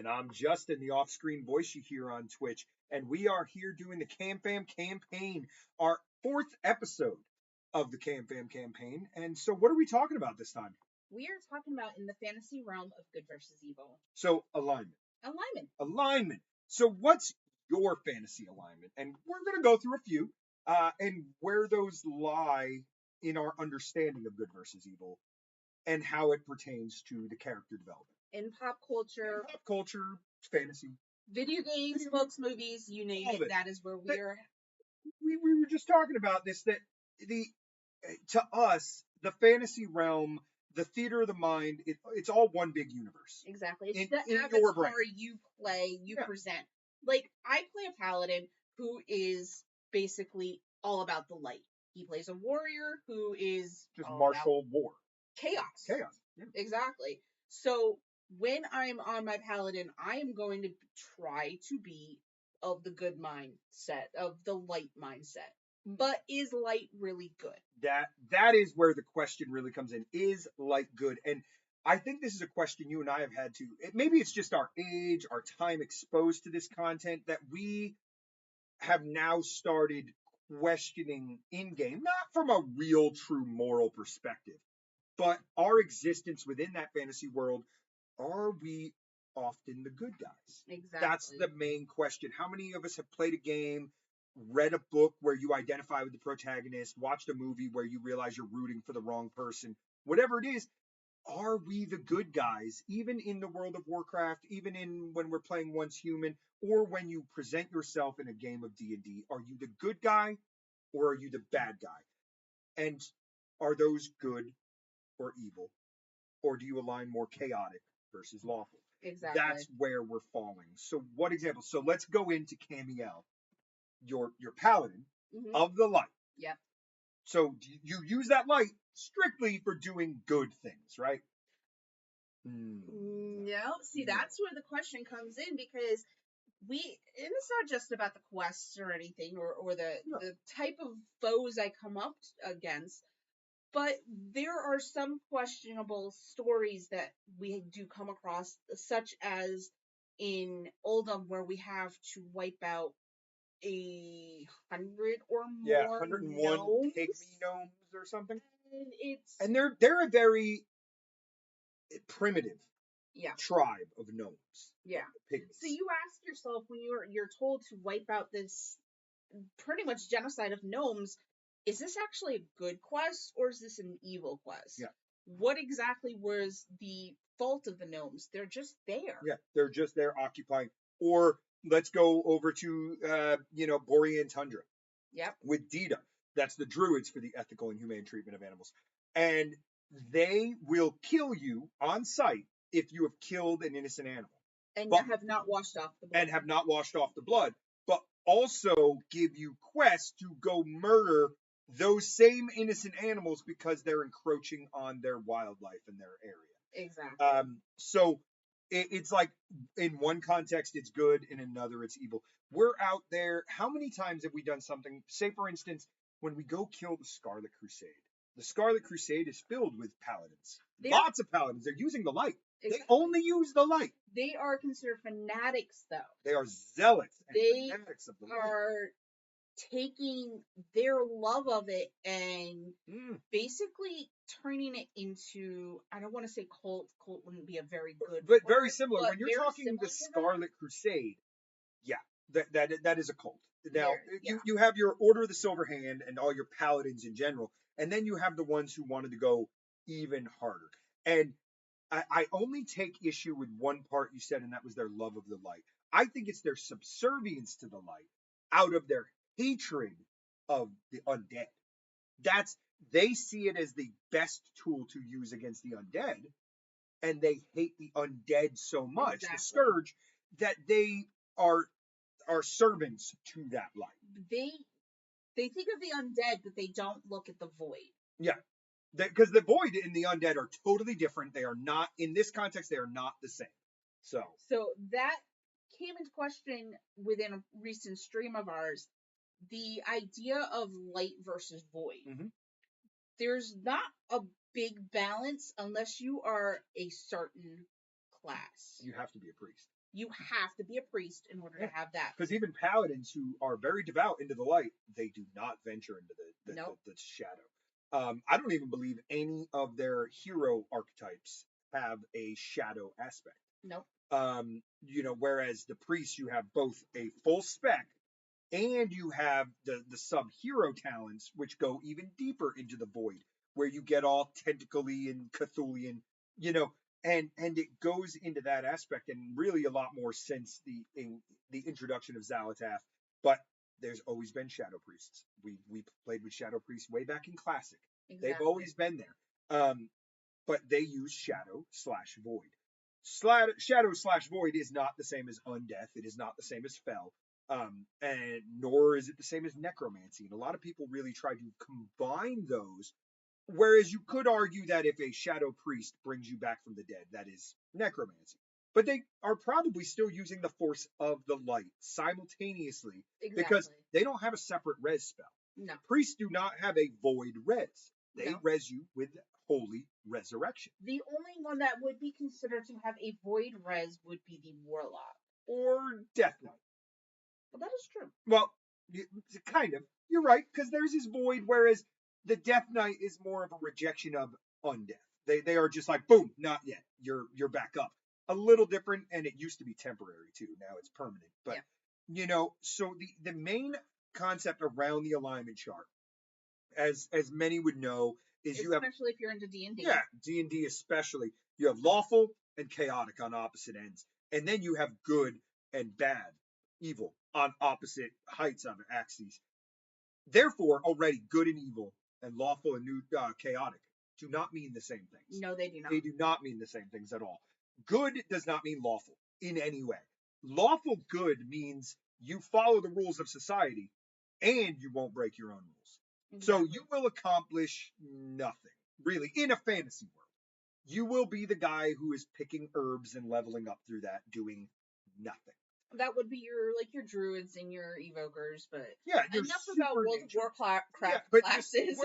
And I'm Justin, the off-screen voice you hear on Twitch. And we are here doing the CamFam campaign, our 4th episode of the CamFam campaign. And so what are we talking about this time? We are talking about in the fantasy realm of good versus evil. So alignment. Alignment. So what's your fantasy alignment? And we're going to go through a few and where those lie in our understanding of good versus evil and how it pertains to the character development. In pop culture, fantasy, video games, books, movies, you name it. That is where we are. We were just talking about this, that to us, the fantasy realm, the theater of the mind, it's all one big universe. Exactly. It's the avatar you play, you present. Like, I play a paladin who is basically all about the light. He plays a warrior who is just martial war. Chaos. Yeah. Exactly. So when I'm on my paladin, I am going to try to be of the good mindset, of the light mindset. But is light really good? That is where the question really comes in. Is light good? And I think this is a question you and I have had to. Maybe it's just our age, our time exposed to this content, that we have now started questioning in game, not from a real, true moral perspective, but our existence within that fantasy world. Are we often the good guys? Exactly. That's the main question. How many of us have played a game, read a book where you identify with the protagonist, watched a movie where you realize you're rooting for the wrong person? Whatever it is, are we the good guys, even in the world of Warcraft, even in when we're playing Once Human, or when you present yourself in a game of D&D? Are you the good guy or are you the bad guy? And are those good or evil? Or do you align more chaotic versus lawful? Exactly. That's where we're falling. So what examples? So let's go into Camiel, your paladin of the light. Yep. So you use that light strictly for doing good things, right? No. See, that's where the question comes in, because and it's not just about the quests or anything, or the type of foes I come up against. But there are some questionable stories that we do come across, such as in Oldham, where we have to wipe out 100 or more. Yeah, 101 pygmy gnomes or something. And they're a very primitive tribe of gnomes. Yeah. Pygmies. So you ask yourself, when you're told to wipe out this pretty much genocide of gnomes, is this actually a good quest or is this an evil quest? Yeah. What exactly was the fault of the gnomes? They're just there. Yeah, they're just there occupying. Or let's go over to Borean Tundra. Yep. With Dita. That's the druids for the ethical and humane treatment of animals. And they will kill you on sight if you have killed an innocent animal. And have not washed off the blood. But also give you quests to go murder those same innocent animals because they're encroaching on their wildlife in their area. Exactly. So it's like in one context it's good, in another it's evil. We're out there. How many times have we done something? Say, for instance, when we go kill the Scarlet Crusade. The Scarlet Crusade is filled with paladins. Lots of paladins. They're using the light. Exactly. They only use the light. They are considered fanatics, though. They are zealots and fanatics of the light. They are taking their love of it and basically turning it into, I don't want to say cult. Cult wouldn't be a very good but word, very similar. When you're talking the Scarlet Crusade, that is a cult. Now, you have your Order of the Silver Hand and all your paladins in general, and then you have the ones who wanted to go even harder. And I only take issue with one part you said, and that was their love of the light. I think it's their subservience to the light out of their hatred of the undead. They see it as the best tool to use against the undead, and they hate the undead so much, the scourge, that they are servants to that light. They think of the undead, but they don't look at the void. Yeah. Because the void and the undead are totally different. They are not, in this context, they are not the same. So that came into question within a recent stream of ours, the idea of light versus void. Mm-hmm. There's not a big balance unless you are a certain class. You have to be a priest. You have to be a priest in order to have that. Because even paladins who are very devout into the light, they do not venture into the shadow. I don't even believe any of their hero archetypes have a shadow aspect. Nope. Whereas the priests, you have both a full spec and you have the sub-hero talents, which go even deeper into the void, where you get all tentacly and Cthulian, and it goes into that aspect, and really a lot more since the introduction of Xalatath. But there's always been shadow priests. We played with shadow priests way back in Classic. Exactly. They've always been there. But they use shadow/void. Shadow/void is not the same as undeath. It is not the same as fel. And nor is it the same as necromancy. And a lot of people really try to combine those. Whereas you could argue that if a shadow priest brings you back from the dead, that is necromancy. But they are probably still using the force of the light simultaneously. Exactly. Because they don't have a separate res spell. No. Priests do not have a void res. They res you with holy resurrection. The only one that would be considered to have a void res would be the warlock. Or Death Knight. Well, that is true. Well, kind of. You're right, because there's his void, whereas the Death Knight is more of a rejection of undeath. They are just like, boom, not yet. You're back up. A little different, and it used to be temporary too. Now it's permanent. But so the main concept around the alignment chart, as many would know, is you have, especially if you're into D&D. Yeah, D&D especially. You have lawful and chaotic on opposite ends, and then you have good and bad, evil on opposite heights of axes. Therefore, already good and evil and lawful and chaotic do not mean the same things. No, they do not. They do not mean the same things at all. Good does not mean lawful in any way. Lawful good means you follow the rules of society and you won't break your own rules. Exactly. So you will accomplish nothing, really, in a fantasy world. You will be the guy who is picking herbs and leveling up through that, doing nothing. That would be your druids and your evokers, but enough about World of Warcraft classes.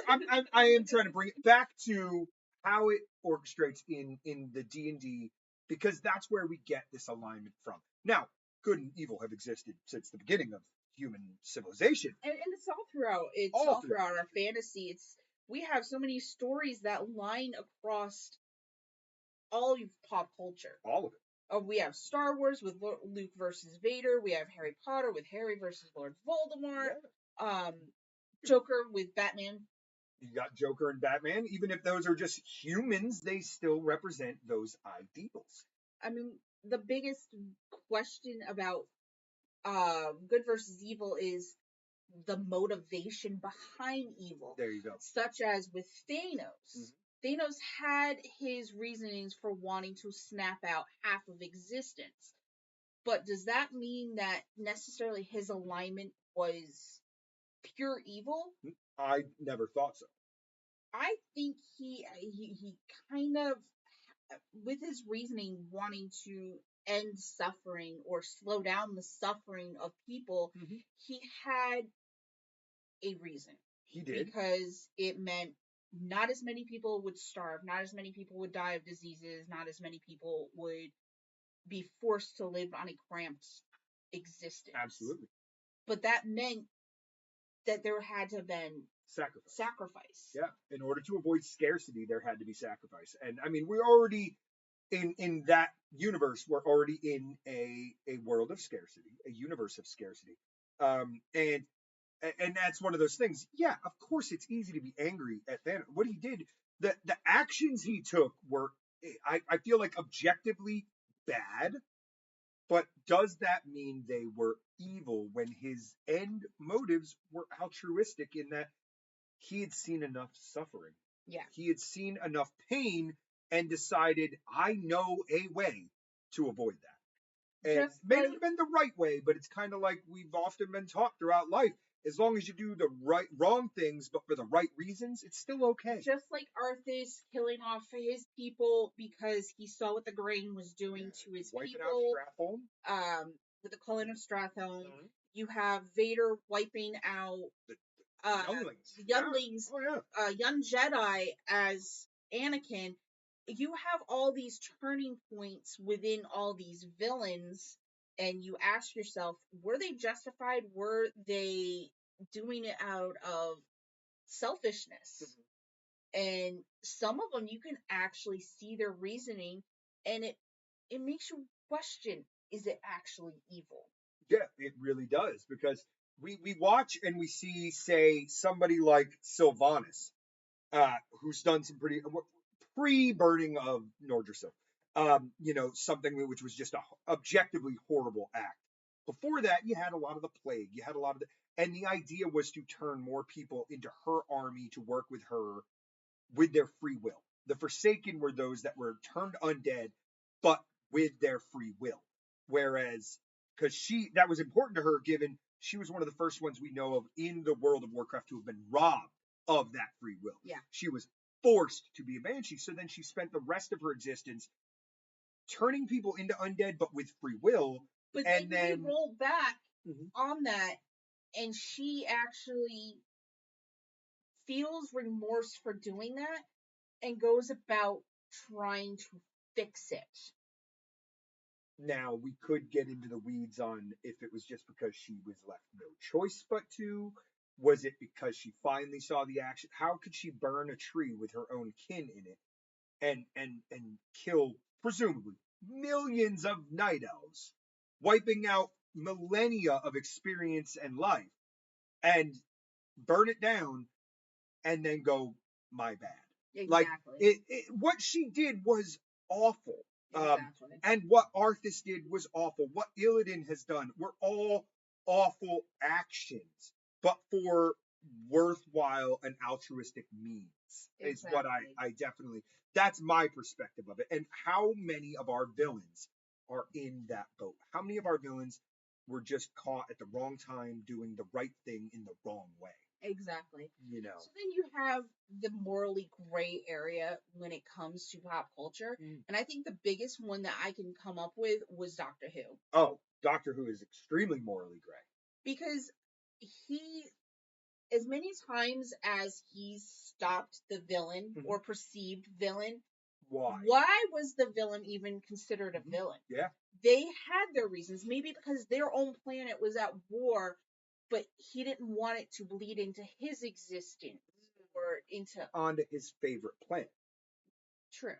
I am trying to bring it back to how it orchestrates in the D&D, because that's where we get this alignment from. Now, good and evil have existed since the beginning of human civilization, and it's all throughout. It's all throughout our fantasy. We have so many stories that line across all of pop culture. All of it. We have Star Wars with Luke versus Vader. We have Harry Potter with Harry versus Lord Voldemort. Yeah. Joker with Batman. You got Joker and Batman. Even if those are just humans, they still represent those ideals. I mean, the biggest question about good versus evil is the motivation behind evil. There you go. Such as with Thanos. Mm-hmm. Thanos had his reasonings for wanting to snap out half of existence. But does that mean that necessarily his alignment was pure evil? I never thought so. I think he kind of, with his reasoning, wanting to end suffering or slow down the suffering of people, mm-hmm. he had a reason. He did. Because it meant not as many people would starve, not as many people would die of diseases, not as many people would be forced to live on a cramped existence. Absolutely. But that meant that there had to have been sacrifice. Yeah. In order to avoid scarcity, there had to be sacrifice. And I mean, we're already in that universe, we're already in a world of scarcity, a universe of scarcity. And that's one of those things. Yeah, of course it's easy to be angry at Thanos. What he did, the actions he took were, I feel like, objectively bad. But does that mean they were evil when his end motives were altruistic in that he had seen enough suffering? Yeah. He had seen enough pain and decided, I know a way to avoid that. And may not have been the right way, but it's kind of like we've often been taught throughout life. As long as you do the wrong things, but for the right reasons, it's still okay. Just like Arthas killing off his people because he saw what the grain was doing to his people. Out with the culling of Stratholme. Mm-hmm. You have Vader wiping out the younglings, young Jedi as Anakin. You have all these turning points within all these villains and you ask yourself, were they justified? Were they doing it out of selfishness? And some of them you can actually see their reasoning, and it makes you question, is it actually evil? Yeah, it really does, because we watch and we see, say, somebody like Sylvanas, who's done some pretty pre-burning of Nordrassil, something which was just a objectively horrible act. Before that, you had a lot of the plague, you had a lot of and the idea was to turn more people into her army to work with her with their free will. The Forsaken were those that were turned undead, but with their free will. Whereas, because that was important to her, given she was one of the first ones we know of in the world of Warcraft to have been robbed of that free will. Yeah. She was forced to be a banshee. So then she spent the rest of her existence turning people into undead, but with free will. But then we roll back on that, and she actually feels remorse for doing that and goes about trying to fix it. Now, we could get into the weeds on if it was just because she was left no choice but to. Was it because she finally saw the action? How could she burn a tree with her own kin in it and kill, presumably, millions of night elves, wiping out millennia of experience and life, and burn it down and then go, my bad? Exactly. What she did was awful. Exactly. And what Arthas did was awful. What Illidan has done were all awful actions, but for worthwhile and altruistic means. Exactly. Is what I definitely, that's my perspective of it. And how many of our villains are in that boat? How many of our villains were just caught at the wrong time doing the right thing in the wrong way? Exactly. So then you have the morally gray area when it comes to pop culture. And I think the biggest one that I can come up with was Doctor Who. Oh, Doctor Who is extremely morally gray. Because he, as many times as he stopped the villain or perceived villain, why was the villain even considered a villain? Yeah. They had their reasons, maybe because their own planet was at war, but he didn't want it to bleed into his existence or onto his favorite planet. True.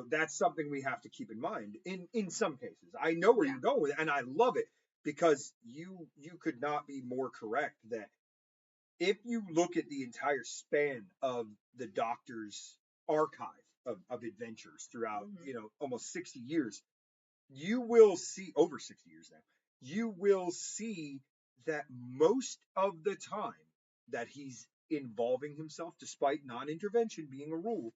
That's something we have to keep in mind in some cases. I know where you're going with it, and I love it, because you could not be more correct that if you look at the entire span of the Doctor's archive of adventures throughout, almost 60 years, you will see, over 60 years now, you will see that most of the time that he's involving himself, despite non-intervention being a rule,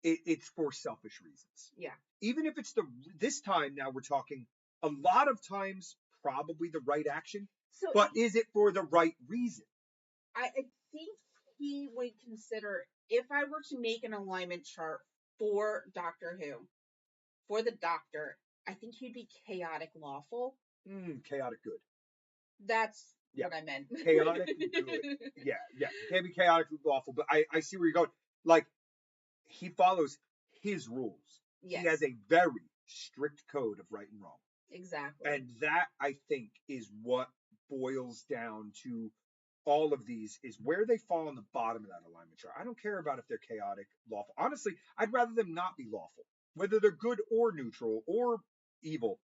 it's for selfish reasons. Yeah. Even if it's this time now we're talking a lot of times probably the right action, but is it for the right reason? I think he would consider, if I were to make an alignment chart for Doctor Who, for the Doctor, I think he'd be chaotic lawful. Chaotic good. That's what I meant. Chaotic good. Yeah. You can't be chaotic lawful, but I see where you're going. Like, he follows his rules. Yes. He has a very strict code of right and wrong. Exactly. And that, I think, is what boils down to all of these, is where they fall on the bottom of that alignment chart. I don't care about if they're chaotic, lawful. Honestly, I'd rather them not be lawful. Whether they're good or neutral or evil,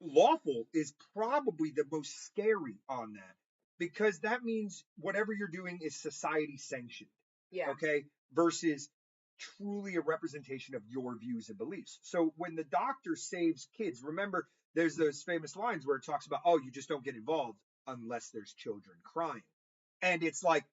lawful is probably the most scary on that, because that means whatever you're doing is society sanctioned. Yeah. Okay? Versus truly a representation of your views and beliefs. So when the Doctor saves kids, remember, there's those famous lines where it talks about, oh, you just don't get involved unless there's children crying. And it's like,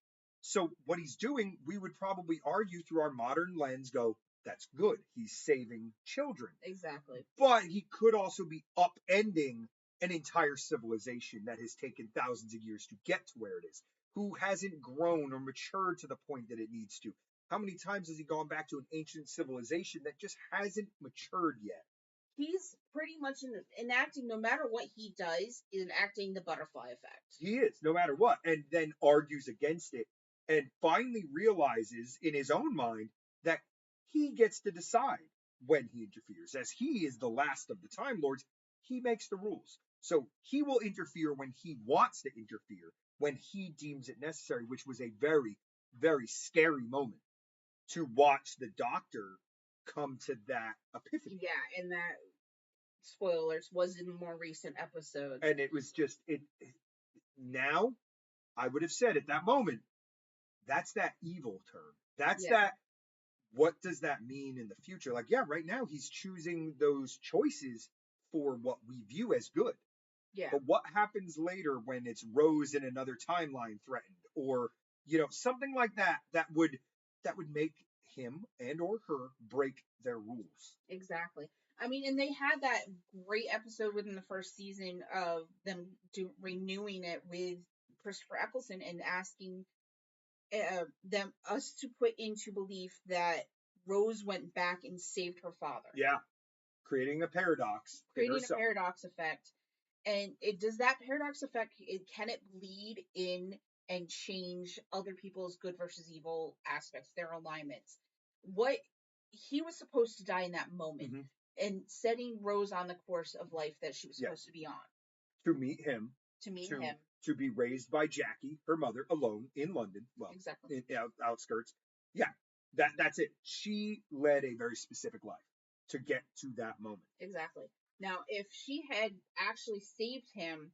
so what he's doing, we would probably argue through our modern lens, go, that's good. He's saving children. Exactly. But he could also be upending an entire civilization that has taken thousands of years to get to where it is, who hasn't grown or matured to the point that it needs to. How many times has he gone back to an ancient civilization that just hasn't matured yet? He's pretty much enacting, no matter what he does, enacting the butterfly effect. He is, no matter what, and then argues against it, and finally realizes in his own mind that he gets to decide when he interferes. As he is the last of the Time Lords, he makes the rules. So he will interfere when he wants to interfere, when he deems it necessary, which was a very, very scary moment to watch the Doctor come to that epiphany. Yeah, and that, spoilers, was in more recent episodes. And it was just, now, I would have said at that moment, that's that evil term. That's that, what does that mean in the future? Like, yeah, right now he's choosing those choices for what we view as good. Yeah. But what happens later when it's Rose in another timeline threatened, or something like that would make him and or her break their rules. Exactly. I mean, and they had that great episode within the first season of them renewing it with Christopher Eccleston and asking us to put into belief that Rose went back and saved her father. Yeah. Creating a paradox. Creating a paradox effect. And does that paradox effect, can it bleed in and change other people's good versus evil aspects, their alignments? What he was supposed to die in that moment, and setting Rose on the course of life that she was supposed to be on. To meet him. To be raised by Jackie, her mother, alone in London. Well, exactly. In outskirts. Yeah, that's it. She led a very specific life to get to that moment. Exactly. Now, if she had actually saved him,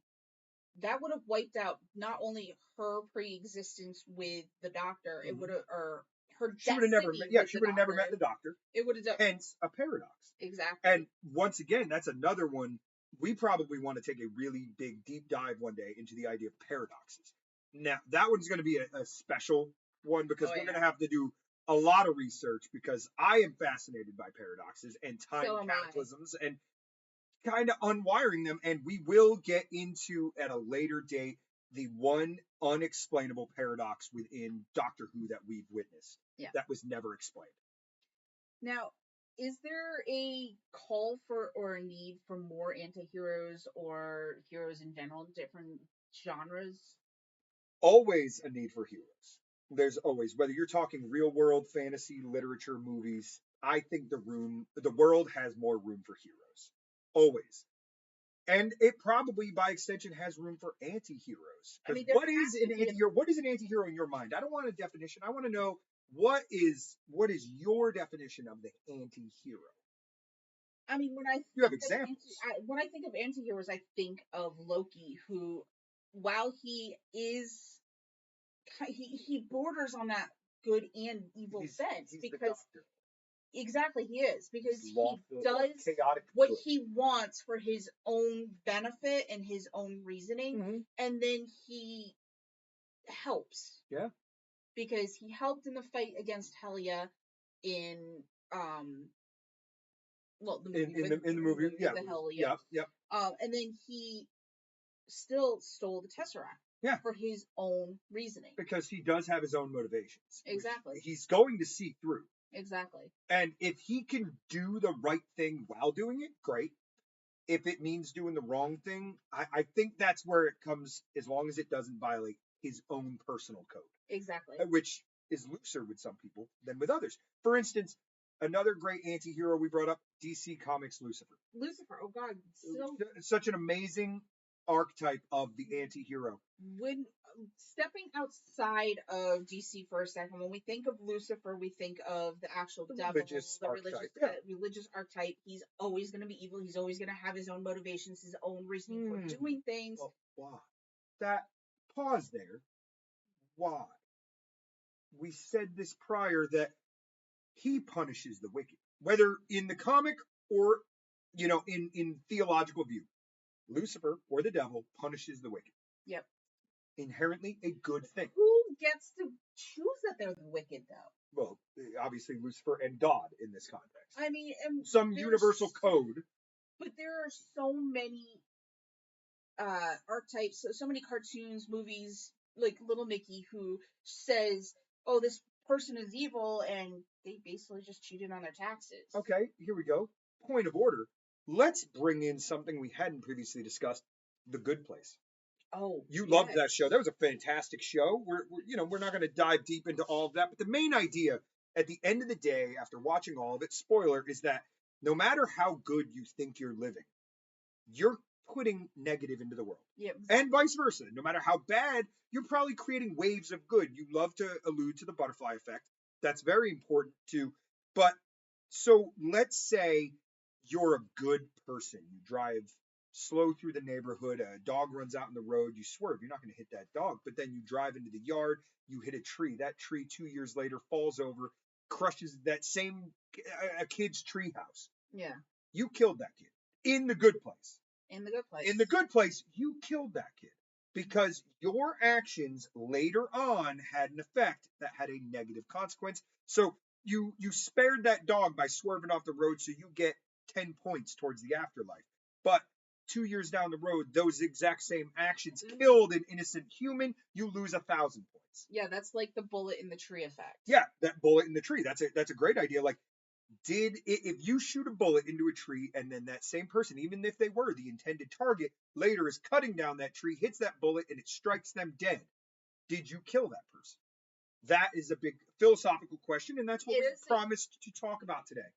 that would have wiped out not only her pre-existence with the Doctor, it would have, or her destiny. She would have never met the Doctor. It would have done. Hence, a paradox. Exactly. And once again, that's another one. We probably want to take a really big, deep dive one day into the idea of paradoxes. Now, that one's going to be a special one because we're going to have to do a lot of research, because I am fascinated by paradoxes and time cataclysms and kind of unwiring them. And we will get into, at a later date, the one unexplainable paradox within Doctor Who that we've witnessed that was never explained. Now, is there a call for or a need for more anti-heroes or heroes in general, different genres? Always a need for heroes. There's always, whether you're talking real world fantasy, literature, movies, I think the world has more room for heroes. Always. And it probably, by extension, has room for anti-heroes. I mean, what is an anti-hero? What is an anti-hero in your mind? I don't want a definition. I want to know, what is your definition of the anti-hero? I mean, when I think of anti-heroes, I think of Loki, who, while he borders on that good and evil sense, because exactly he is, because he does what he wants for his own benefit and his own reasoning, and then he helps. Yeah. Because he helped in the fight against Helya in the movie, the Helya. And then he still stole the Tesseract for his own reasoning. Because he does have his own motivations. Exactly. He's going to see through. Exactly. And if he can do the right thing while doing it, great. If it means doing the wrong thing, I think that's where it comes, as long as it doesn't violate his own personal code. Exactly. Which is looser with some people than with others. For instance, another great anti-hero we brought up, DC Comics Lucifer. Lucifer, oh God. Such an amazing archetype of the anti-hero. When stepping outside of DC for a second, when we think of Lucifer, we think of the actual devil, religious archetype. He's always going to be evil. He's always going to have his own motivations, his own reasoning for doing things. Well, why? Pause there. Why? We said this prior, that he punishes the wicked, whether in the comic or, in theological view. Lucifer, or the devil, punishes the wicked. Yep. Inherently a good thing. Who gets to choose that they're the wicked, though? Well, obviously Lucifer and God in this context. I mean, some universal code. But there are so many archetypes, so many cartoons, movies, like Little Nicky, who says, oh, this person is evil, and they basically just cheated on their taxes. Okay, here we go. Point of order. Let's bring in something we hadn't previously discussed, The Good Place. Oh, you loved that show. That was a fantastic show. We're not going to dive deep into all of that, but the main idea at the end of the day, after watching all of it, spoiler, is that no matter how good you think you're living, you're putting negative into the world. Yeah. And vice versa. No matter how bad, you're probably creating waves of good. You love to allude to the butterfly effect. That's very important too. But so let's say you're a good person. You drive slow through the neighborhood. A dog runs out in the road. You swerve. You're not going to hit that dog. But then you drive into the yard. You hit a tree. That tree 2 years later falls over, crushes that same a kid's tree house. Yeah. You killed that kid in the good place. In the good place. In the good place, you killed that kid because your actions later on had an effect that had a negative consequence. So you spared that dog by swerving off the road, so you get 10 points towards the afterlife. But 2 years down the road, those exact same actions killed an innocent human, you lose 1,000 points. Yeah, that's like the bullet in the tree effect. Yeah, that bullet in the tree. That's a great idea. Like, if you shoot a bullet into a tree and then that same person, even if they were the intended target, later is cutting down that tree, hits that bullet, and it strikes them dead, did you kill that person? That is a big philosophical question, and that's what we promised to talk about today.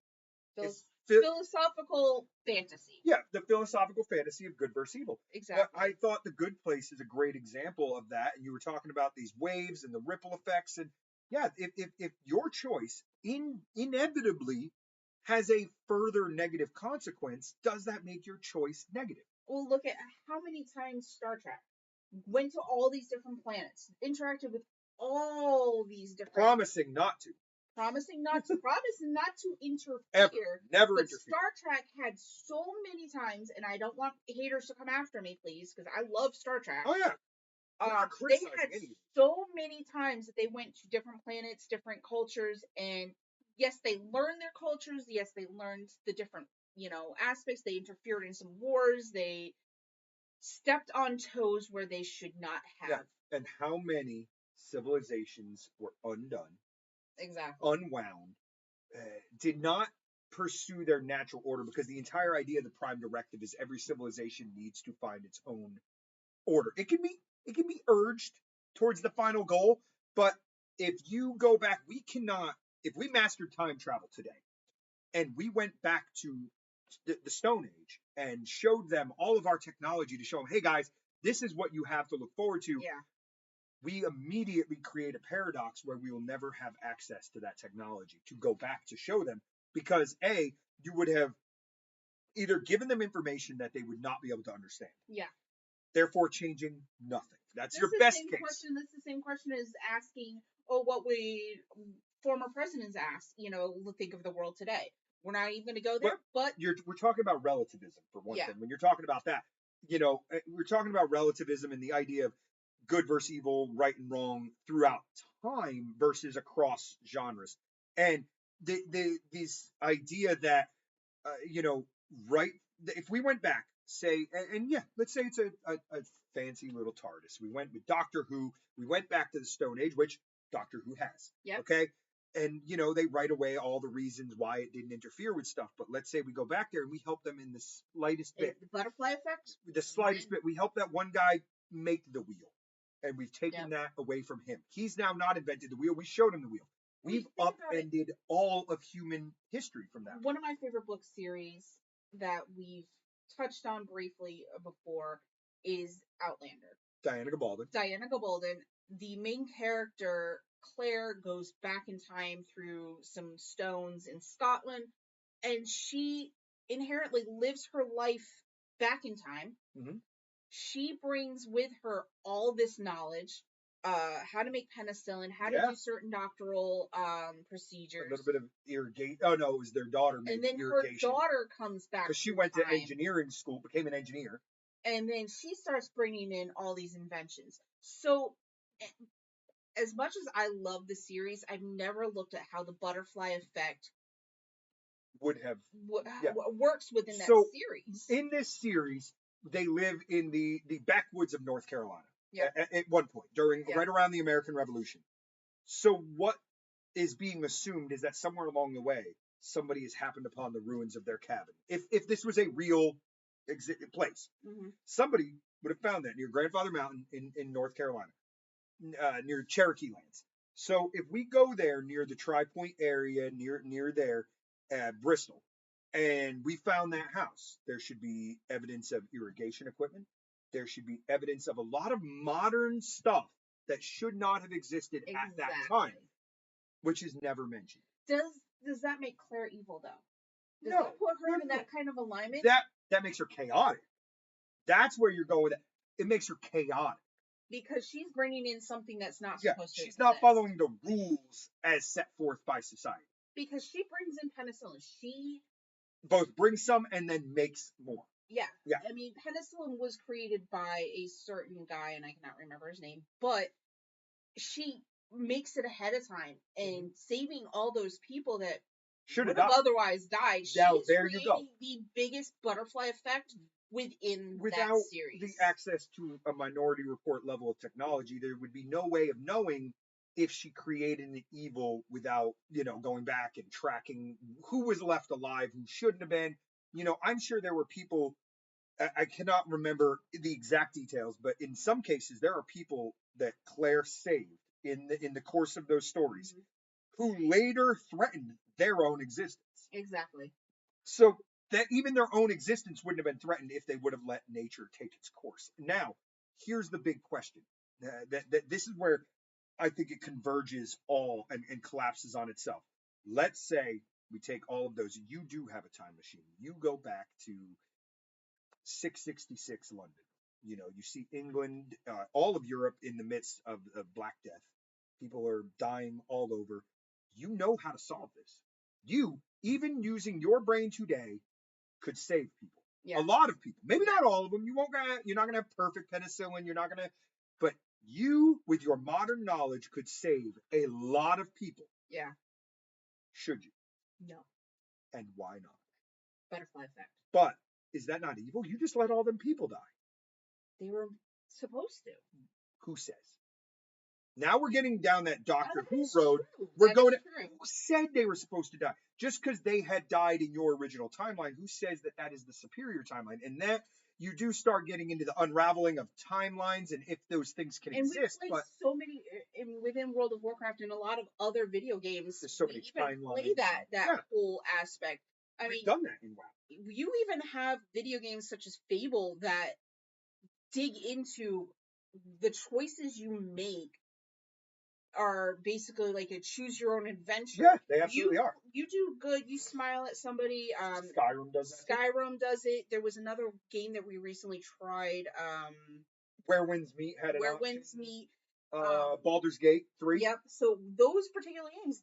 Philosophical fantasy. Yeah, the philosophical fantasy of good versus evil. Exactly. But I thought The Good Place is a great example of that, and you were talking about these waves and the ripple effects, and yeah, if your choice inevitably has a further negative consequence, does that make your choice negative? Well, look at how many times Star Trek went to all these different planets, interacted with all these different... Promising not to interfere. Never but interfere. Star Trek had so many times, and I don't want haters to come after me, please, because I love Star Trek. Oh yeah. They had so many times that they went to different planets, different cultures, and yes, they learned their cultures. Yes, they learned the different, aspects. They interfered in some wars. They stepped on toes where they should not have. Yeah. And how many civilizations were undone? Exactly. Unwound. Did not pursue their natural order, because the entire idea of the Prime Directive is every civilization needs to find its own order. It can be urged towards the final goal, but if you go back, if we mastered time travel today and we went back to the Stone Age and showed them all of our technology to show them, hey guys, this is what you have to look forward to. Yeah. We immediately create a paradox where we will never have access to that technology to go back to show them, because you would have either given them information that they would not be able to understand. Yeah. Therefore changing nothing. That's your best case. That's the same question as asking, what we former presidents asked, think of the world today. We're not even going to go there, but we're talking about relativism for one thing. When you're talking about that, we're talking about relativism and the idea of good versus evil, right and wrong throughout time versus across genres. And this idea that, right, if we went back, say, let's say it's a fancy little TARDIS. We went with Doctor Who. We went back to the Stone Age, which Doctor Who has. Yep. Okay. And, they write away all the reasons why it didn't interfere with stuff. But let's say we go back there and we help them in the slightest bit. The butterfly effect? The slightest bit. We help that one guy make the wheel. And we've taken that away from him. He's now not invented the wheel. We showed him the wheel. We've upended all of human history from that. One of my favorite book series that we've touched on briefly before is Outlander. Diana Gabaldon. The main character, Claire, goes back in time through some stones in Scotland, and she inherently lives her life back in time. Mm-hmm. She brings with her all this knowledge, how to make penicillin, how to do certain doctoral procedures. A little bit of irrigation. Oh no, it was their daughter. And then irrigation. Her daughter comes back because she went to engineering school, became an engineer. And then she starts bringing in all these inventions. So, as much as I love the series, I've never looked at how the butterfly effect would have works within that series. In this series, they live in the backwoods of North Carolina at one point right around the American Revolution. So what is being assumed is that somewhere along the way, somebody has happened upon the ruins of their cabin. If this was a real place, somebody would have found that near Grandfather Mountain in North Carolina, near Cherokee lands. So if we go there near the Tri-Point area, near there, Bristol, and we found that house. There should be evidence of irrigation equipment. There should be evidence of a lot of modern stuff that should not have existed at that time, which is never mentioned. Does that make Claire evil though? Does No, that put her no, in no. that kind of alignment? That makes her chaotic. That's where you're going with it. It makes her chaotic. Because she's bringing in something that's not supposed to. She's not following the rules as set forth by society. Because she brings in penicillin. She both brings some and then makes more. Yeah. Yeah. I mean, penicillin was created by a certain guy, and I cannot remember his name, but she makes it ahead of time and saving all those people that should have otherwise died. Now, she's there you go. The biggest butterfly effect without that series. The access to a Minority Report level of technology, there would be no way of knowing if she created an evil without, going back and tracking who was left alive, who shouldn't have been. I'm sure there were people, I cannot remember the exact details, but in some cases there are people that Claire saved in the course of those stories who later threatened their own existence. Exactly. So that even their own existence wouldn't have been threatened if they would have let nature take its course. Now, here's the big question. That this is where I think it converges all and collapses on itself. Let's say we take all of those. You do have a time machine. You go back to 666 London. You see England, all of Europe in the midst of Black Death. People are dying all over. You know how to solve this. You, even using your brain today, could save people. Yeah. A lot of people. Maybe not all of them. You're not gonna have perfect penicillin. But you, with your modern knowledge, could save a lot of people. Yeah. Should you? No. And why not? Butterfly effect. But is that not evil? You just let all them people die. They were supposed to. Who says? Now we're getting down that Doctor Who road. We're going to. Who said they were supposed to die? Just because they had died in your original timeline, who says that is the superior timeline? And that you do start getting into the unraveling of timelines and if those things can exist. But so many within World of Warcraft and a lot of other video games. There's so many timelines. Play that whole aspect. We've done that in WoW. You even have video games such as Fable that dig into the choices you make are basically like a choose your own adventure. Yeah, they absolutely are. You do good, you smile at somebody. Skyrim does that. Skyrim does it. There was another game that we recently tried. Where Winds Meet had an Where Winds Meet. Baldur's Gate 3. Yep. So those particular games,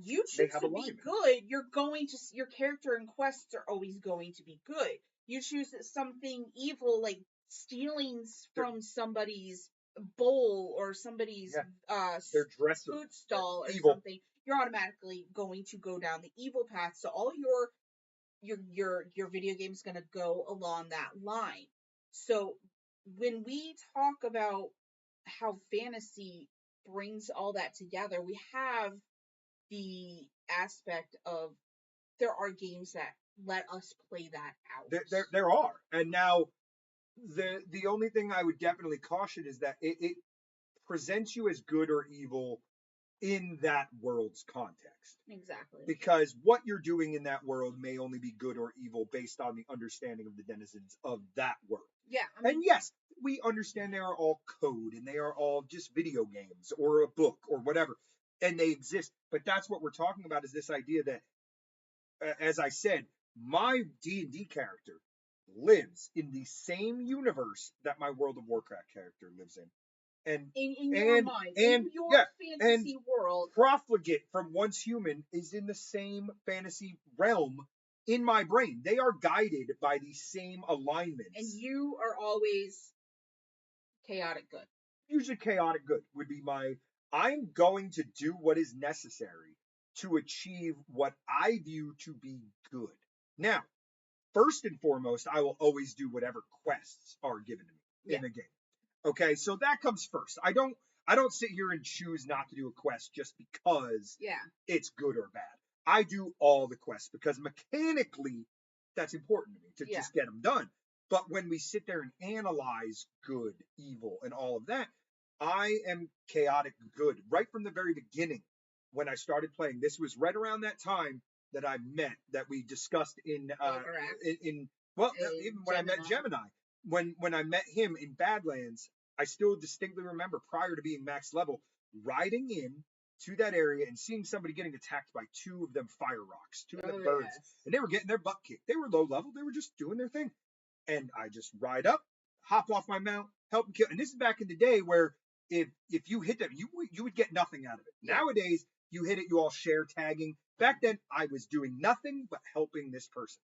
you choose to be good, your character and quests are always going to be good. You choose something evil like stealing from somebody's bowl or somebody's their dresser, food stall or evil. Something, you're automatically going to go down the evil path. So all your video game's going to go along that line. So when we talk about how fantasy brings all that together, we have the aspect of there are games that let us play that out. There are. And now the only thing I would definitely caution is that it presents you as good or evil in that world's context. Exactly. Because what you're doing in that world may only be good or evil based on the understanding of the denizens of that world. Yeah. And yes, we understand they are all code and they are all just video games or a book or whatever. And they exist. But that's what we're talking about is this idea that, as I said, my D&D character lives in the same universe that my World of Warcraft character lives in. And in your mind, in your fantasy world. Profligate from Once Human is in the same fantasy realm in my brain. They are guided by the same alignments. And you are always chaotic good. Usually chaotic good would be I'm going to do what is necessary to achieve what I view to be good. Now, first and foremost, I will always do whatever quests are given to me in a game. Okay, so that comes first. I don't sit here and choose not to do a quest just because it's good or bad. I do all the quests because mechanically that's important to me to just get them done. But when we sit there and analyze good, evil, and all of that, I am chaotic good right from the very beginning when I started playing. This was right around that time that I met that we discussed in even when I met Gemini, when I met him in Badlands, I still distinctly remember prior to being max level riding in to that area and seeing somebody getting attacked by two of them fire rocks, two of them birds, and they were getting their butt kicked. They were low level, they were just doing their thing, and I just ride up, hop off my mount, help them kill. And this is back in the day where if you hit them, you would get nothing out of it. Yeah. Nowadays, you hit it, you all share tagging. Back then, I was doing nothing but helping this person.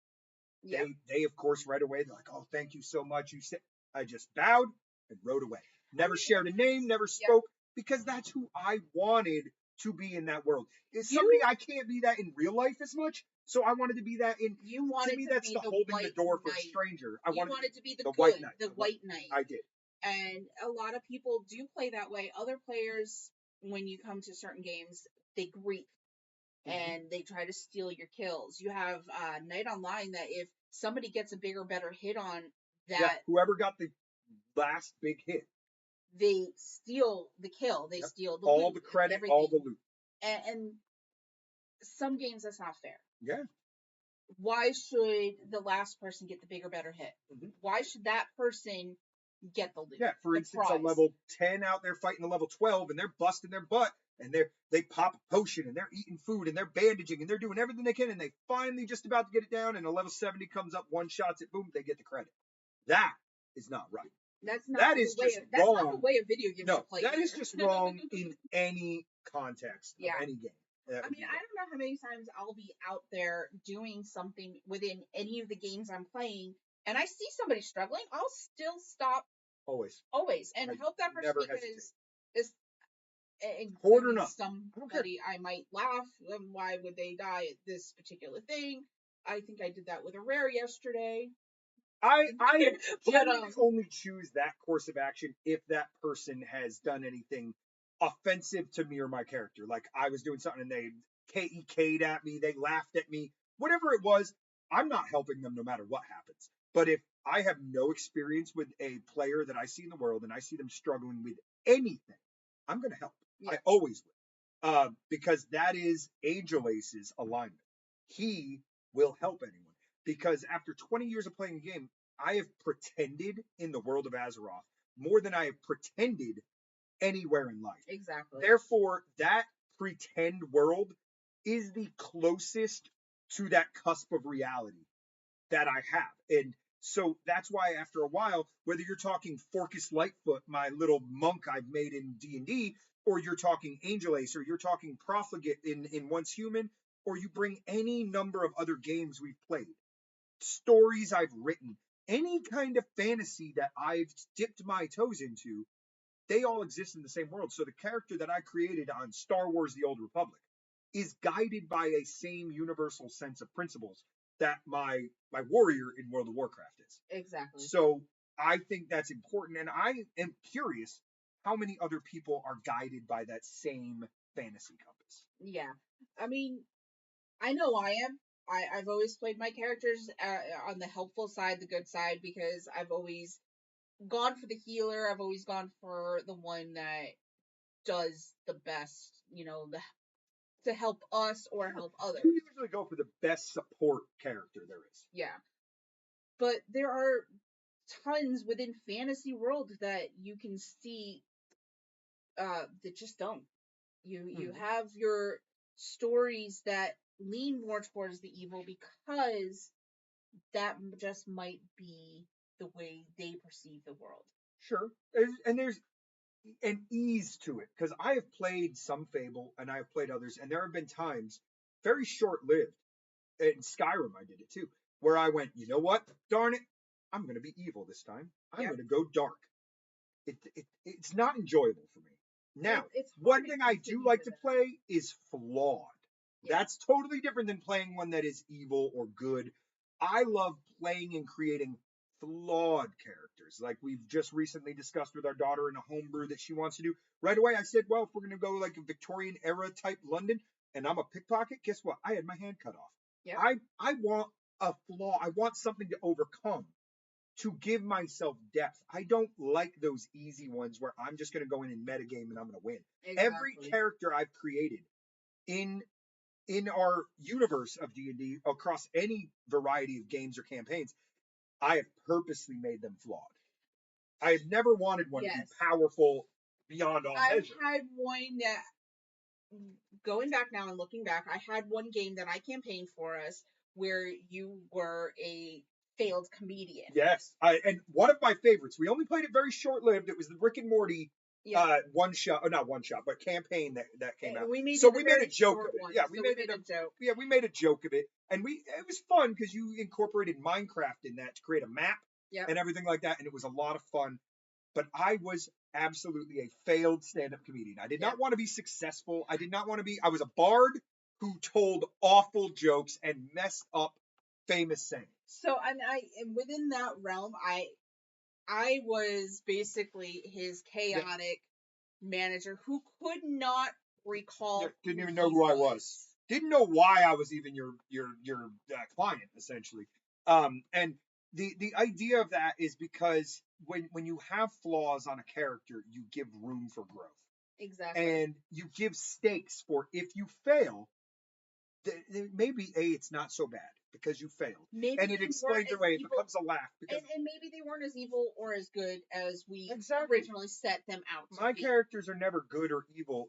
Yeah. They of course right away they're like, "Oh, thank you so much." I just bowed and rode away. Never shared a name, never spoke, because that's who I wanted to be in that world. Is somebody I can't be that in real life as much, so I wanted to be that in. You wanted to me, that's be the holding the door for a stranger. I wanted to be the white knight. The white knight. I did. And a lot of people do play that way. Other players, when you come to certain games, they grief. And they try to steal your kills. You have Night Online that if somebody gets a bigger, better hit on that, whoever got the last big hit, they steal the kill. They steal the all loot, the credit, all the loot. And some games that's not fair. Yeah. Why should the last person get the bigger, better hit? Why should that person get the loot? Yeah. For instance, a level 10 out there fighting a level 12, and they're busting their butt. And they pop a potion, and they're eating food, and they're bandaging, and they're doing everything they can, and they finally just about to get it down, and a level 70 comes up, one shots it, boom, they get the credit. That is not right. That's not the way a video game is played. That is just wrong in any context of any game. I mean, I don't know how many times I'll be out there doing something within any of the games I'm playing, and I see somebody struggling, I'll still stop. Always, and help that person because it's somebody I might laugh. Why would they die at this particular thing? I think I did that with a rare yesterday. I only choose that course of action if that person has done anything offensive to me or my character. Like I was doing something and they KEK'd at me, they laughed at me, whatever it was. I'm not helping them no matter what happens. But if I have no experience with a player that I see in the world and I see them struggling with anything, I'm going to help. Yeah. I always will. Because that is Angel Ace's alignment. He will help anyone. Because after 20 years of playing the game, I have pretended in the world of Azeroth more than I have pretended anywhere in life. Exactly. Therefore, that pretend world is the closest to that cusp of reality that I have. And so that's why after a while, whether you're talking Forcus Lightfoot, my little monk I've made in D&D, or you're talking Angel Ace, or you're talking Profligate in Once Human, or you bring any number of other games we've played, stories I've written, any kind of fantasy that I've dipped my toes into, they all exist in the same world. So the character that I created on Star Wars The Old Republic is guided by a same universal sense of principles that my warrior in World of Warcraft is. Exactly. So I think that's important, and I am curious how many other people are guided by that same fantasy compass. Yeah. I mean, I know I am. I've always played my characters on the helpful side, the good side, because I've always gone for the healer. I've always gone for the one that does the best, to help us or help others. You usually go for the best support character there is. Yeah. But there are tons within fantasy world that you can see that just don't. You have your stories that lean more towards the evil because that just might be the way they perceive the world. Sure. And there's an ease to it, because I have played some Fable and I have played others, and there have been times, very short-lived, in Skyrim I did it too, where I went, you know what, darn it, I'm going to be evil this time. I'm going to go dark. It's not enjoyable for me. Now, one thing I do like to play is flawed. Yeah. That's totally different than playing one that is evil or good. I love playing and creating flawed characters, like we've just recently discussed with our daughter in a homebrew that she wants to do. Right away, I said, well, if we're going to go like a Victorian era type London, and I'm a pickpocket, guess what? I had my hand cut off. Yep. I want a flaw. I want something to overcome, to give myself depth. I don't like those easy ones where I'm just going to go in and metagame and I'm going to win. Exactly. Every character I've created in in our universe of D&D across any variety of games or campaigns, I have purposely made them flawed. I have never wanted one to be powerful beyond all measure. I've had one that, going back now and looking back, I had one game that I campaigned for us where you were a failed comedian. Yes, and one of my favorites. We only played it very short-lived. It was the Rick and Morty one shot, or not one shot, but campaign that came out. We made a joke of it. One, yeah, we made a joke. Yeah, we made a joke of it, and it was fun because you incorporated Minecraft in that to create a map and everything like that, and it was a lot of fun. But I was absolutely a failed stand-up comedian. I did not want to be successful. I did not want to be. I was a bard who told awful jokes and messed up famous sayings. So, and within that realm, I was basically his chaotic manager who could not recall. Didn't even know who I was. Didn't know why I was even your client, essentially. And the idea of that is because when you have flaws on a character, you give room for growth. Exactly. And you give stakes for if you fail, maybe it's not so bad because you failed. Maybe and it explains away. It becomes a laugh. And maybe they weren't as evil or as good as we originally set them out to My characters are never good or evil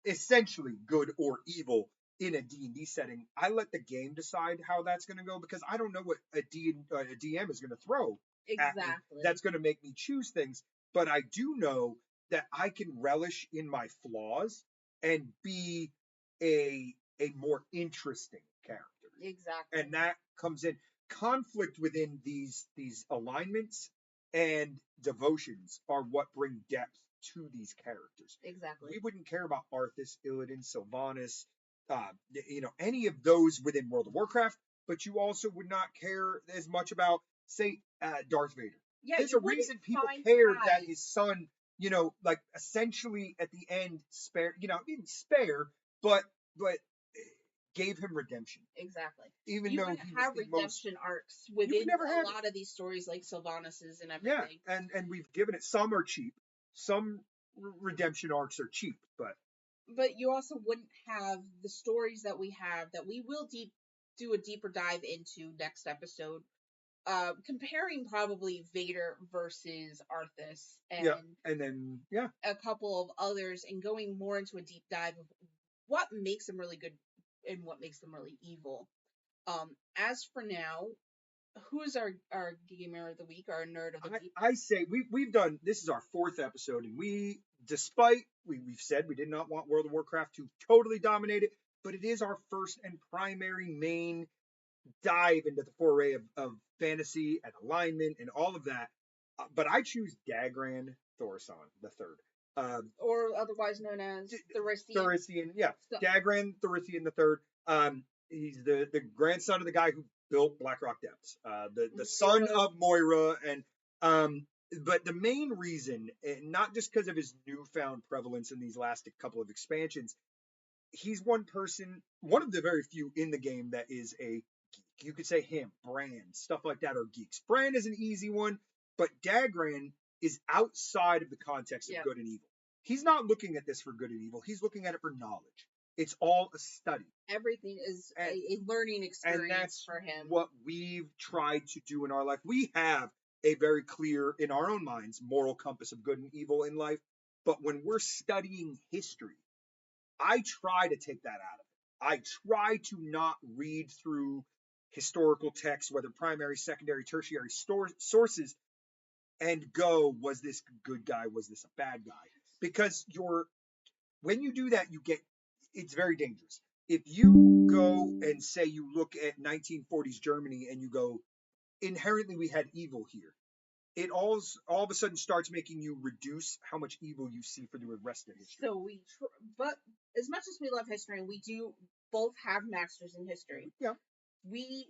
essentially good or evil in a D&D setting. I let the game decide how that's going to go because I don't know what a DM is going to throw at me. That's going to make me choose things. But I do know that I can relish in my flaws and be a more interesting character. Exactly. And that comes in conflict within these alignments and devotions are what bring depth to these characters. Exactly. We wouldn't care about Arthas, Illidan, Sylvanas, any of those within World of Warcraft, but you also would not care as much about, say, Darth Vader. Yeah, there's a reason people cared that his son, like essentially at the end didn't spare, but gave him redemption. Exactly. Even you though would he have was redemption arcs within a lot of these stories, like Sylvanas's and everything. Yeah, and we've given it. Some are cheap. Some redemption arcs are cheap, but you also wouldn't have the stories that we have that we will do a deeper dive into next episode. Comparing probably Vader versus Arthas and then a couple of others, and going more into a deep dive of what makes them really good and what makes them really evil. As for now, who's our gamer of the week, our nerd of the week? I say we've done, this is our 4th episode, and we've said we did not want World of Warcraft to totally dominate it, but it is our first and primary main dive into the foray of fantasy and alignment and all of that. But I choose Dagran Thorson the Third. Or otherwise known as Thorithian, yeah. Dagran Thorithian the Third. He's the grandson of the guy who built Blackrock Depths. The son of Moira, and but the main reason, not just because of his newfound prevalence in these last couple of expansions, he's one of the very few in the game that is a geek. You could say him, Bran, stuff like that are geeks. Bran is an easy one, but Dagran is outside of the context of good and evil. He's not looking at this for good and evil. He's looking at it for knowledge. It's all a study. Everything is a learning experience for him. And that's what we've tried to do in our life. We have a very clear, in our own minds, moral compass of good and evil in life. But when we're studying history, I try to take that out of it. I try to not read through historical texts, whether primary, secondary, tertiary sources, and go, was this a good guy? Was this a bad guy? Because when you do that, it's very dangerous. If you go and say you look at 1940s Germany and you go, inherently we had evil here, it all of a sudden starts making you reduce how much evil you see for the rest of history. So but as much as we love history, and we do both have masters in history. Yeah. We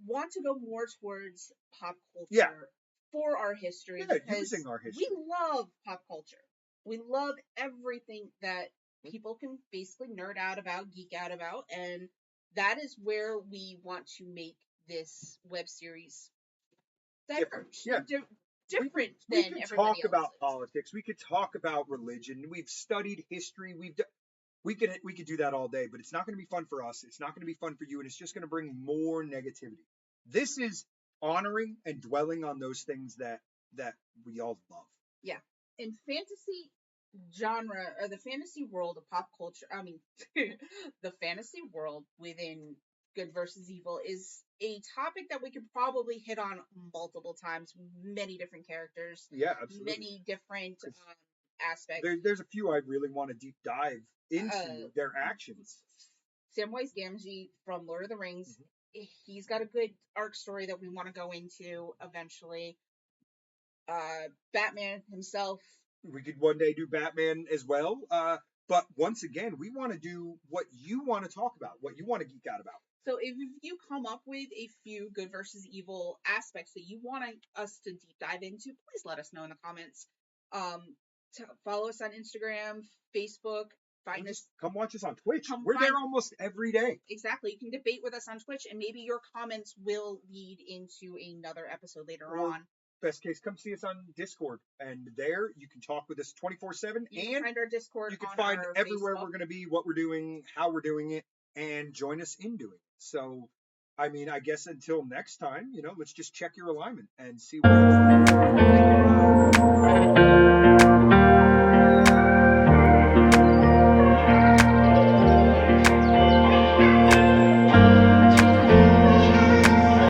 want to go more towards pop culture for our history. Yeah, using our history. We love pop culture. We love everything that people can basically nerd out about, geek out about, and that is where we want to make this web series diverse. Different than everybody else. We could talk about politics. We could talk about religion. We've studied history. We could do that all day, but it's not going to be fun for us. It's not going to be fun for you, and it's just going to bring more negativity. This is honoring and dwelling on those things that we all love. Yeah. In fantasy genre, or the fantasy world of pop culture, I mean, the fantasy world within good versus evil is a topic that we could probably hit on multiple times, many different characters, Yeah, absolutely. many different aspects. There's a few I really want to deep dive into their actions. Samwise Gamgee from Lord of the Rings, he's got a good arc story that we want to go into eventually. Batman himself. We could one day do Batman as well. But once again, we want to do what you want to talk about, what you want to geek out about. So if you come up with a few good versus evil aspects that you want us to deep dive into, please let us know in the comments. Follow us on Instagram, Facebook. Find us. Come watch us on Twitch. We're there almost every day. Exactly. You can debate with us on Twitch, and maybe your comments will lead into another episode later on. Best case, come see us on Discord, and there you can talk with us 24/7. And you can find our Discord. You can find everywhere we're going to be, what we're doing, how we're doing it, and join us in doing it. So, I mean, I guess until next time, let's just check your alignment and see what.